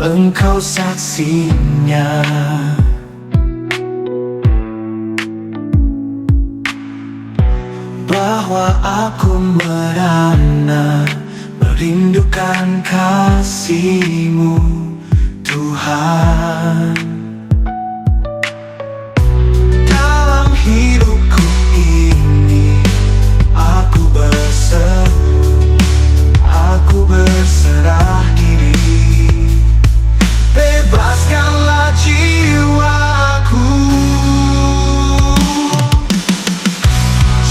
engkau saksinya. Bahwa aku merana merindukan kasih-Mu, Tuhan. Dalam hidupku ini aku berseru, aku berserah diri. Bebaskanlah jiwaku,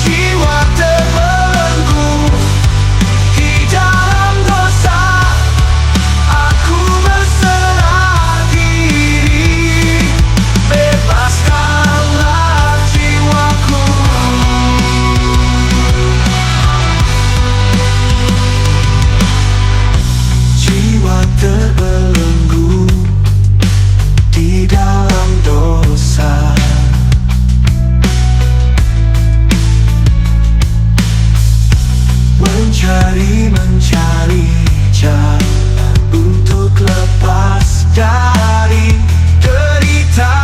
jiwa terbelenggu di dalam dosa. Aku berserah diri. Bebaskanlah jiwaku. Jiwa terbelenggu di dalam dosa. Mencari jalan untuk lepas dari derita.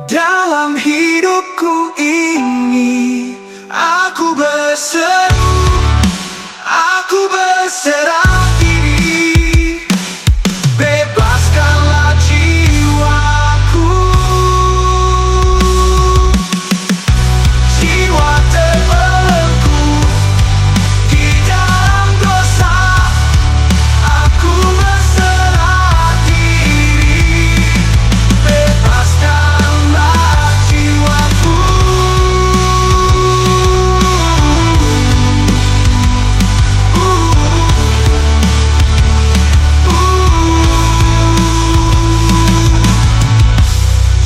Dalam hidupku ini aku berseru, aku berserah diri. Bebaskanlah jiwaku, jiwa terbelenggu di dalam dosa. Aku berserah diri. Bebaskanlah jiwaku.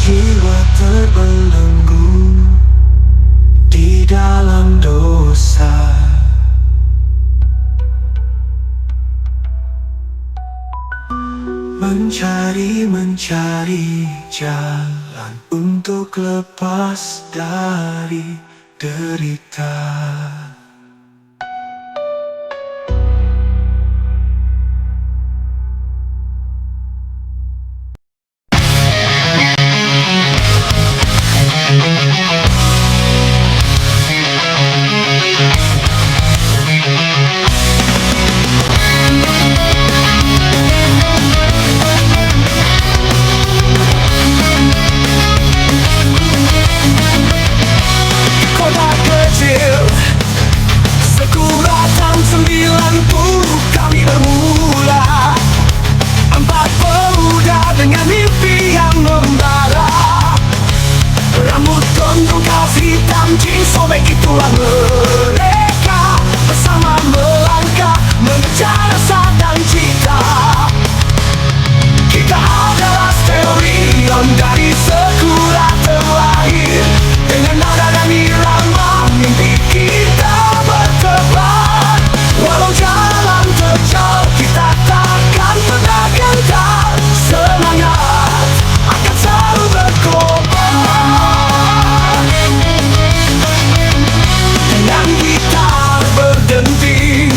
Jiwa terbelenggu di dalam dosa. Mencari jalan untuk lepas dari derita. Kota kecil sekuratan 90 kami bermula. 4 pemuda dengan mimpi yang membara. Rambut gondrong kaos hitam jeans sobek, itulah mereka. Bersama melangkah mengejar rasa dan cita. Kita adalah Stereon dari sekolah terlahir. Dengan nada dan irama mimpi kita bertebar. Walau jalan terjal kita takkan pernah gentar. Semangat akan selalu berkobar. Dengan gitar berdenting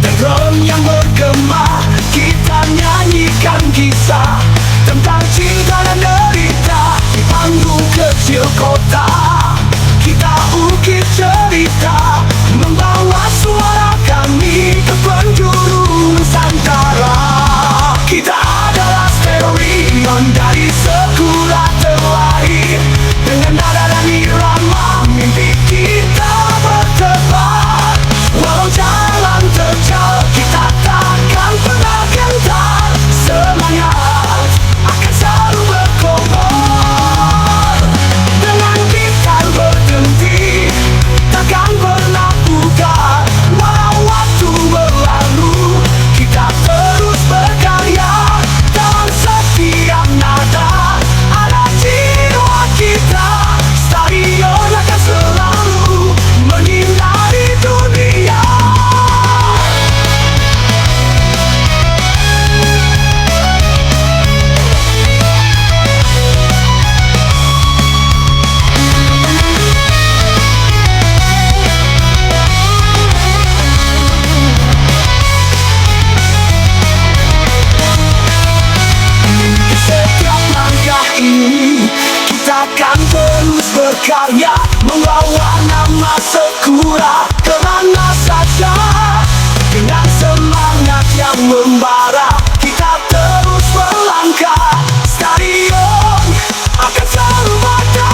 dan drum yang bergema, kita nyanyikan kisah tentang cinta dan derita. Di panggung kecil kota kita ukir cerita, membawa suara kami ke penjuru Nusantara. Kita adalah Stereon dari sekolah terlahir. Dengan nada dan irama mimpi kita bertebar. Walau jalan terjal kita takkan pernah gentar. Semangat akan selalu berkobar. Dengan gitar berdenting takkan pernah pudar. Walau waktu berlalu kita terus berkarya. Dalam setiap nada hanya membawa nama Sakura kemana saja. Dengan semangat yang membara, kita terus melangkah. Stadion akan selalu ada.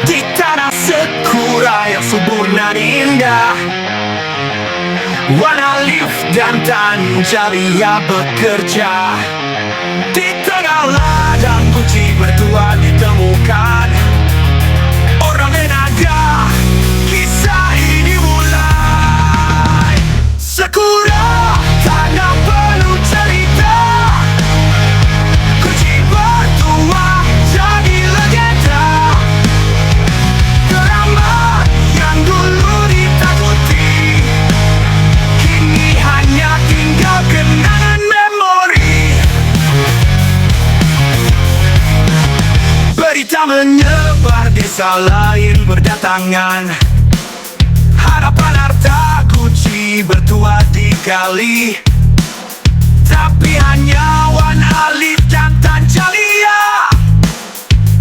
Di tanah Sakura yang subur dan indah, warna lift dan Tanjalia bekerja. Di tengah ladang kunci berdua ditemukan. Orang tenaga, kisah ini mulai. Sakura, tanah penuh cerita. Kunci berdua jadi legenda. Keramat yang dulu ditakuti, kini hanya tinggal kenangan memori. Berita menyebar, desa lain berdatangan. Harapan harta kunci bertua digali, tapi hanya Wan Alif dan Tanjalia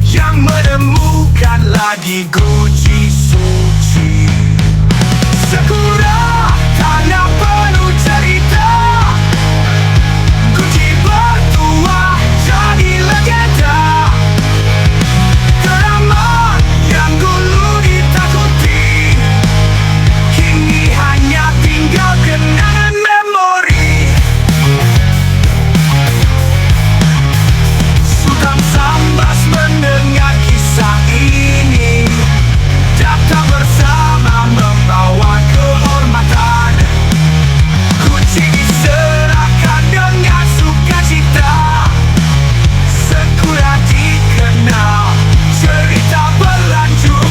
yang menemukan lagi kunci suci. Sakura, tanah penuh cerita. Kunci berdua jadi legenda. Keramat yang dulu ditakuti, kini hanya tinggal kenangan memori. Sultan Sambas mendengar kisah ini, datang bersama membawa kehormatan. Kunci diserahkan dengan sukacita. Sakura dikenal, cerita berlanjut.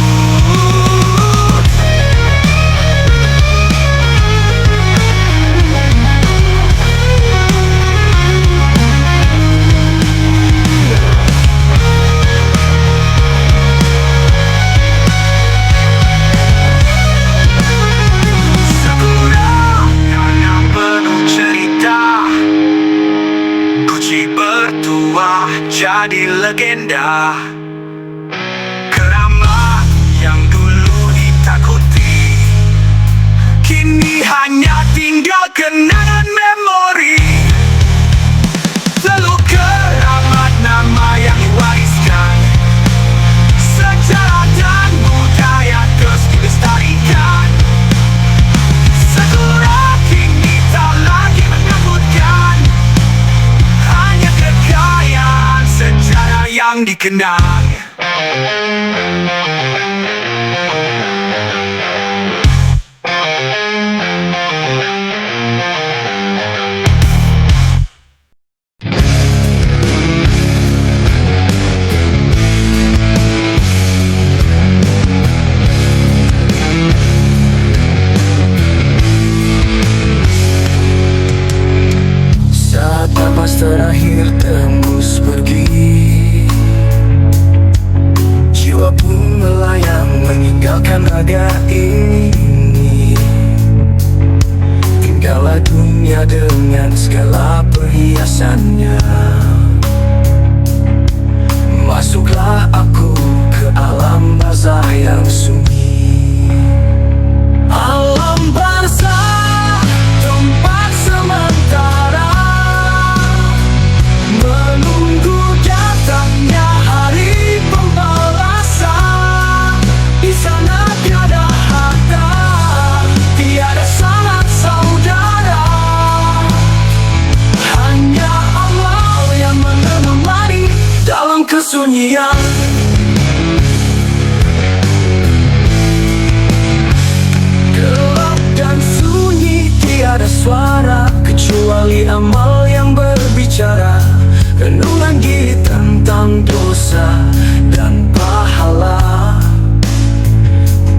Sakura, tanah penuh cerita. Kunci bertua jadi legenda. Keramat yang dulu ditakuti, kini hanya tinggal kenangan memori. Lalu keramat nama yang diwariskan, sejarah dan budaya terus dilestarikan. Sakura kini tak lagi menakutkan, hanya kekayaan sejarah yang dikenang. Saat napas terakhir tembus pergi, jiwa pun melayang meninggalkan raga ini. Tinggallah dunia dengan segala perhiasannya. Masuklah aku ke alam alam bazah yang sunyi. Alam bazah, tempat sementara, menunggu datangnya hari pembalasan. Di sana tiada harta, tiada sanak saudara, hanya amal yang menemani dalam kesunyian. Gelap dan sunyi, tiada suara kecuali amal yang berbicara. Renungan lagi tentang dosa dan pahala,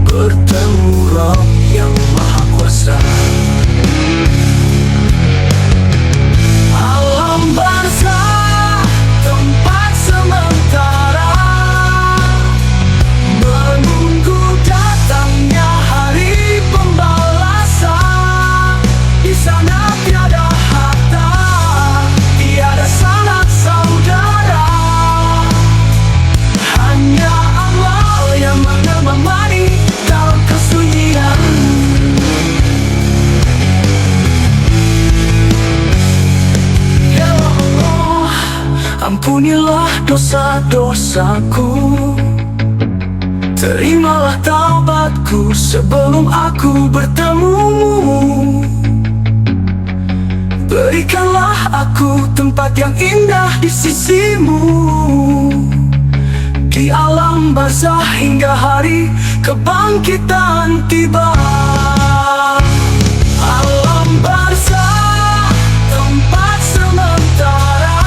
bertemu Rabb yang Maha Kuasa. Alam barzah, tempat sementara, menunggu datangnya hari pembalasan. Di sana tiada harta, tiada sanak saudara, hanya amal yang menemani dalam kesunyian. Ya Allah, ampunilah dosa-dosaku, terimalah taubatku sebelum aku bertemumu. Berikanlah aku tempat yang indah di sisimu, di alam barzah hingga hari kebangkitan tiba. Alam barzah, tempat sementara,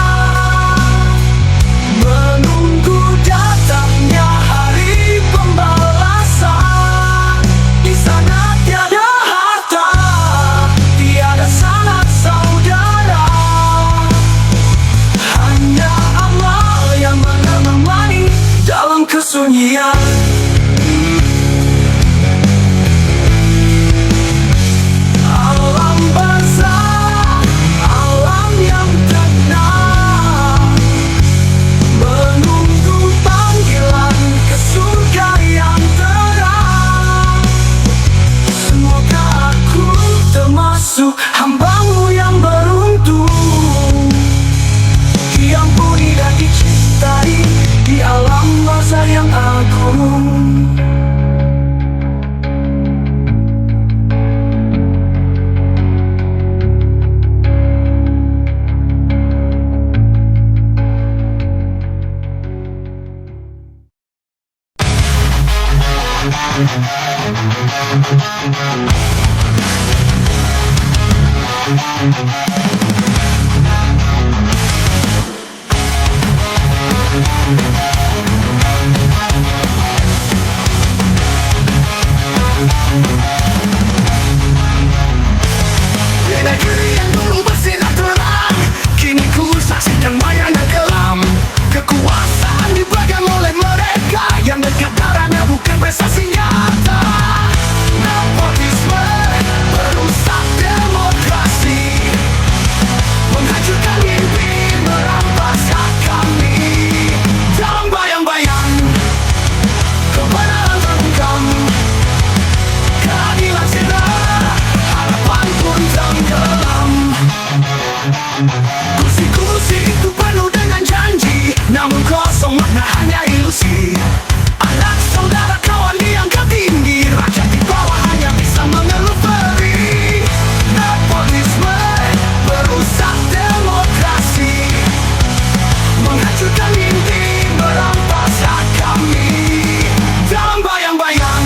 menunggu datangnya hari pembalasan. Di sana tiada harta, tiada sanak saudara, hanya amal yang menemani dalam kesunyian. Alam barzah, alam yang tenang, menunggu panggilan ke surga yang terang. Semoga aku termasuk hamba-Mu yang beruntung, diampuni dan dicintai di alam barzah yang agung. Di negeri yang dulu bersinar terang, kini ku saksikan maya yang kelam. Kekuasaan dipegang oleh mereka yang dekat darahnya bukan prestasi nyata. Nepotisme merusak demokrasi, menghancurkan mimpi, merampas hak kami. Dalam bayang-bayang kebenaran terbungkam, keadilan sirna, harapan pun tenggelam. Kursi-kursi itu penuh dengan janji, namun kosong makna hanya ilusi. Anak saudara kawan diangkat tinggi, rakyat di bawah hanya bisa mengeluh perih. Nepotisme merusak demokrasi, menghancurkan mimpi, merampas hak kami. Dalam bayang-bayang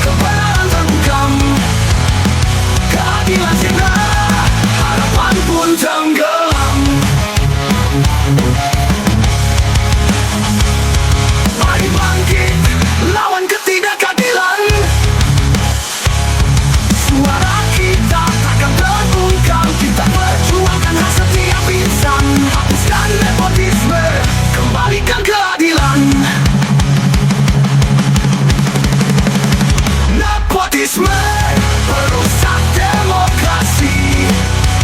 kebenaran terbungkam, keadilan sirna, harapan pun tenggelam. Mari bangkit lawan ketidakadilan, suara kita takkan terbungkam. Kita perjuangkan hak setiap insan, hapuskan nepotisme, kembalikan keadilan. Nepotisme merusak demokrasi,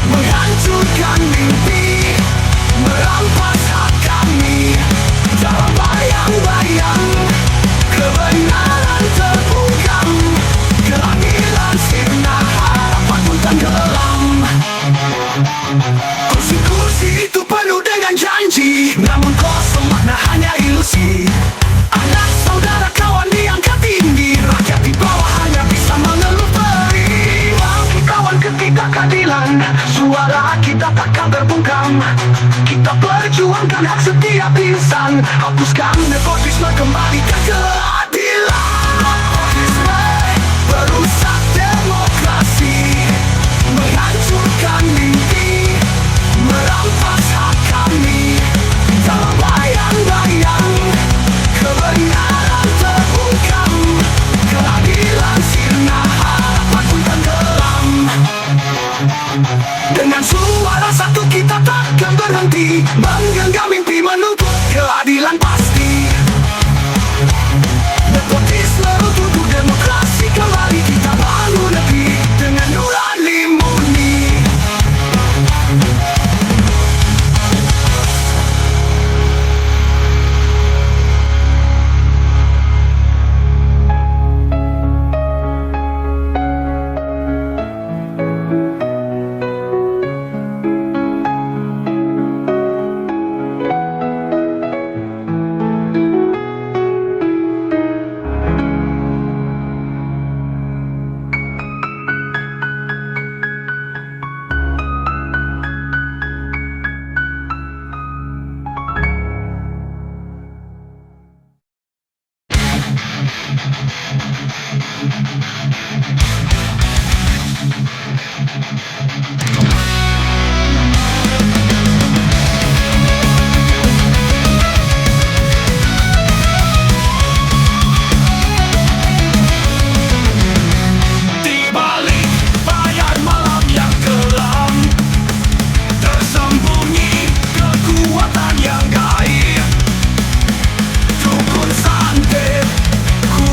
menghancurkan mimpi, merampas hak kami. Dalam bayang-bayang Hapuskan nepotisme, kembalikan keadilan. Nepotisme merusak demokrasi, menghancurkan mimpi, merampas hak kami. Dalam bayang-bayang kebenaran terbungkam, keadilan sirna, harapan pun tenggelam. Dengan suara satu kita takkan berhenti, menggenggam mimpi menuntut keadilan pasti. Nepotisme runtuh, demokrasi kembali, kita bangun negeri dengan nurani murni.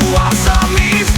Kuasa mistis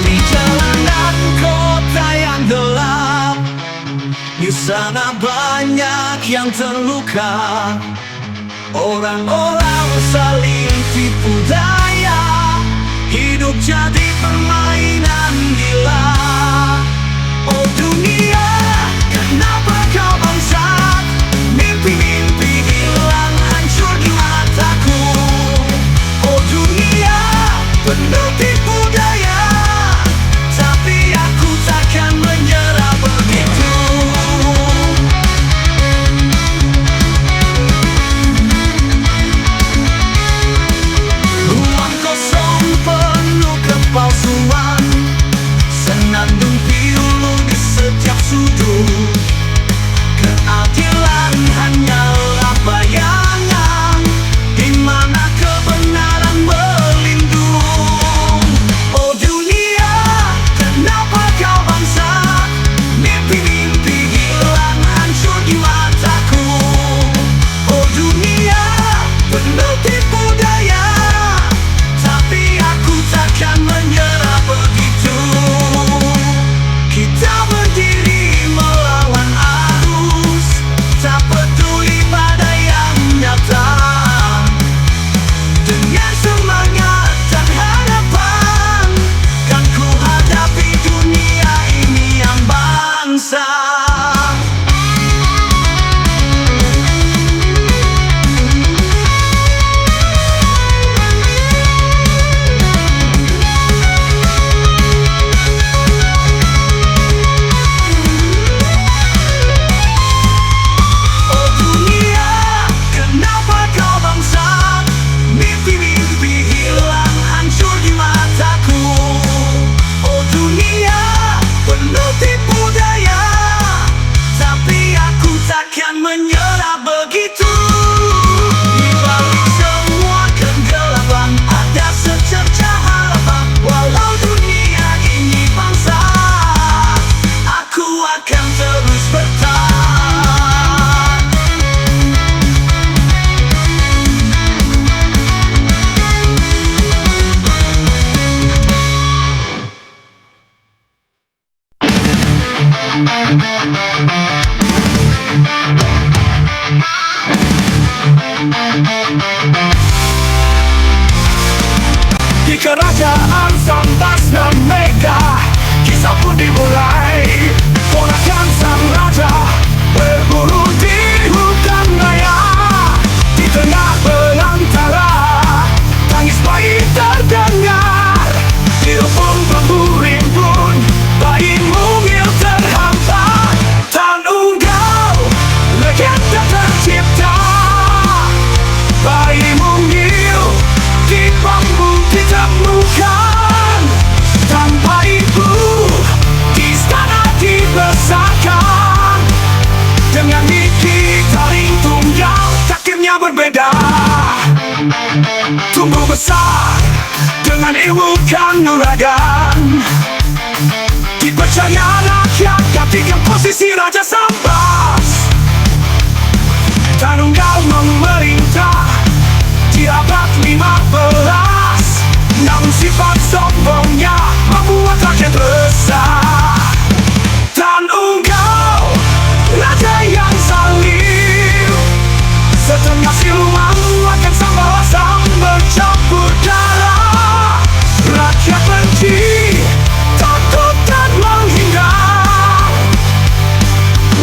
Di jalanan kota yang gelap, di sana banyak yang terluka. Orang-orang saling tipu daya, hidup jadi permainan gila. Oh dunia, kenapa kau bangsat? Mimpi-mimpi hilang hancur di mataku. Oh dunia, penuh tipu daya, tapi aku takkan menyerah begitu. Ruang kosong penuh kepalsuan, senandung pilu di setiap sudut. Keadilan hanyalah bayangan, di mana kebenaran melindung. Oh dunia, kenapa kau bangsat? Mimpi-mimpi hilang hancur di mataku. Oh dunia, penuh tipu daya, tapi aku takkan menyerah begitu. Kita berdiri melawan arus, tak peduli badai yang nyata. Dengan semangat dan harapan, kan ku hadapi dunia ini yang bangsa. Oh dunia, kenapa kau bangsat? Mimpi-mimpi hilang hancur di mataku. Oh dunia, penuh tipu daya, tapi aku takkan menyerah begitu. Di balik semua kegelapan ada secercah harapan. Walau dunia ini bangsa, aku akan terus bertahan. Di kerajaan sang Basna Mega, kisah pun dimulai. Ponakan sang raja berburu di hutan raya. Di tengah belantara, tangis bayi terdengar. Di lubung berburing pun, bayi mungil terhampar. Tan Unggau, legenda tercipta. Bayi mungil di bambu ditemukan, tanpa ibu di istana dibesarkan. Dengan gigi taring tunggal, takdirnya berbeda. Tumbuh besar dengan ilmu kanuragan, dipercaya rakyat gantikan posisi Raja Sambas. Tan Unggau memerintah di abad 15, namun sifat sombongnya membuat rakyat resah. Tan Unggau, raja yang zalim, setengah siluman akan sang balasan bercampur darah. Rakyat benci, takut dan menghindar.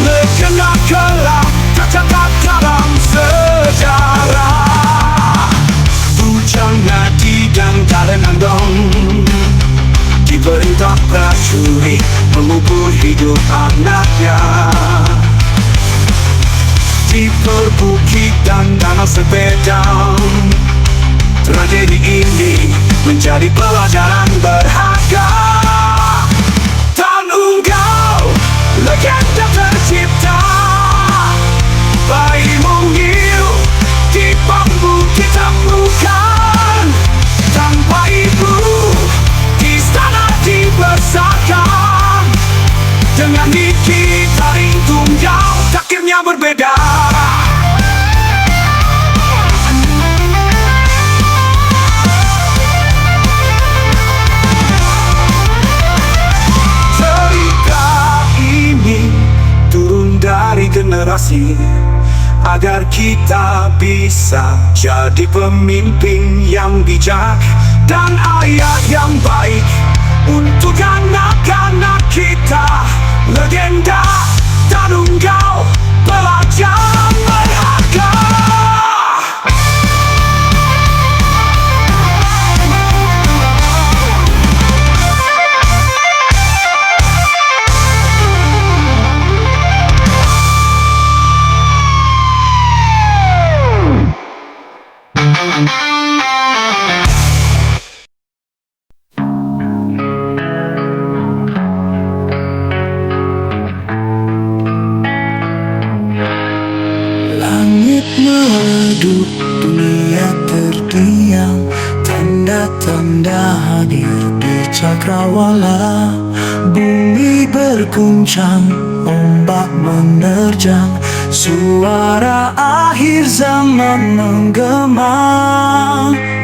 Legenda kelak tercatat dalam sejarah. Bujang Nadi dan Dalenan Dong diperintah prajurit mengubur hidup anaknya. Di perbukitan danau Sepedang, tragedi ini menjadi pelajaran berharga. Tan Unggau Dengan kita ring tunggal, takdirnya berbeda. Cerita ini turun dari generasi agar kita bisa jadi pemimpin yang bijak dan ayah yang baik untuk anak-anak kita. Legenda Tanunggal, pelajaran berharga. Langit meredup, dunia terdiam, tanda-tanda hadir di cakrawala. Bumi berguncang, ombak menerjang, suara akhir zaman menggema.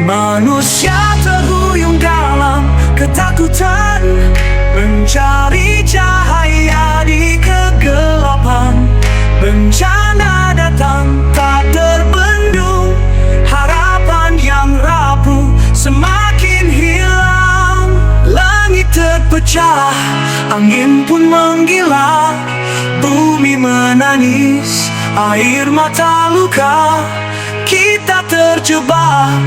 Manusia terhuyung dalam ketakutan, mencari cahaya di kegelapan. Bencana datang tak terbendung, harapan yang rapuh semakin hilang. Langit terpecah, angin pun menggila, bumi menangis, air mata luka. Kita terjebak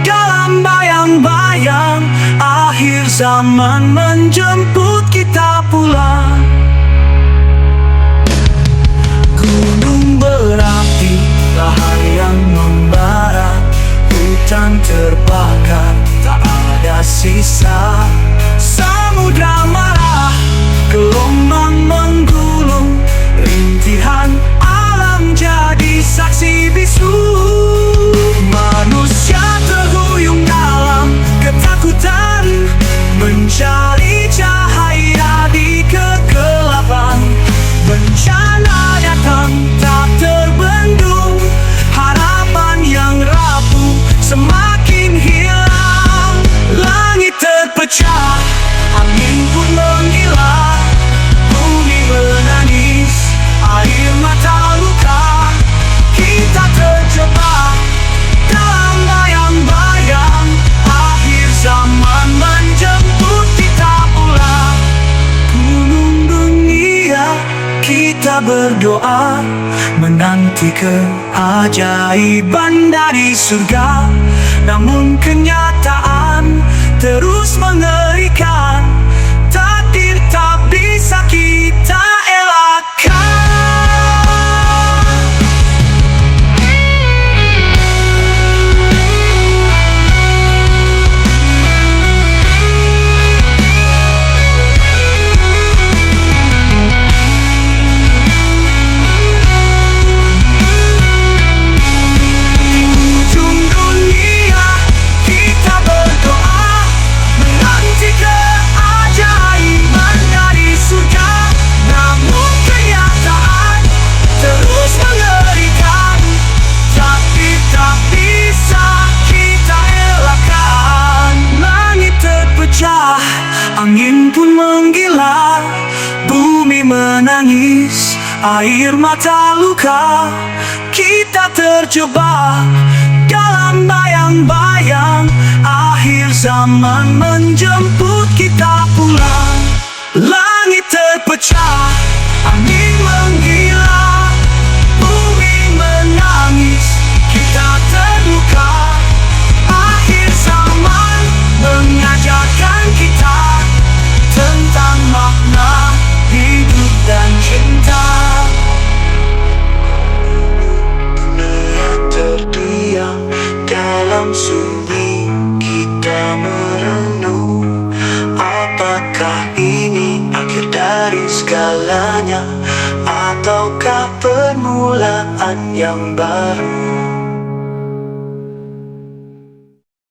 dalam bayang-bayang, akhir zaman menjemput kita pulang. Gunung berapi, lahan yang membara, hutan terbakar, tak ada sisa. Samudra marah, gelombang menggulung, rintihan alam jadi saksi bisu. Manusia terhuyung dalam ketakutan, mencari cahaya di kegelapan. Bencana datang tak terbendung, harapan yang rapuh semakin hilang. Langit terpecah, angin pun menggila, bumi menangis, air mata luka. Kita terjebak dalam bayang-bayang, akhir zaman menjemput kita pulang. Gunung dunia, kita berdoa, menanti keajaiban dari surga. Namun kenyataan terus mengerikan, takdir tak bisa kita elakkan. Angin pun menggila, bumi menangis, air mata luka. Kita terjebak dalam bayang-bayang, akhir zaman menjemput kita pulang. Langit terpecah, angin menggila, bumi menangis, kita terluka. Akhir zaman mengajarkan kita tentang makna hidup dan cinta. Dunia terdiam dalam sunyi, kita merenung. Apakah ini akhir dari segalanya, ataukah permulaan yang baru?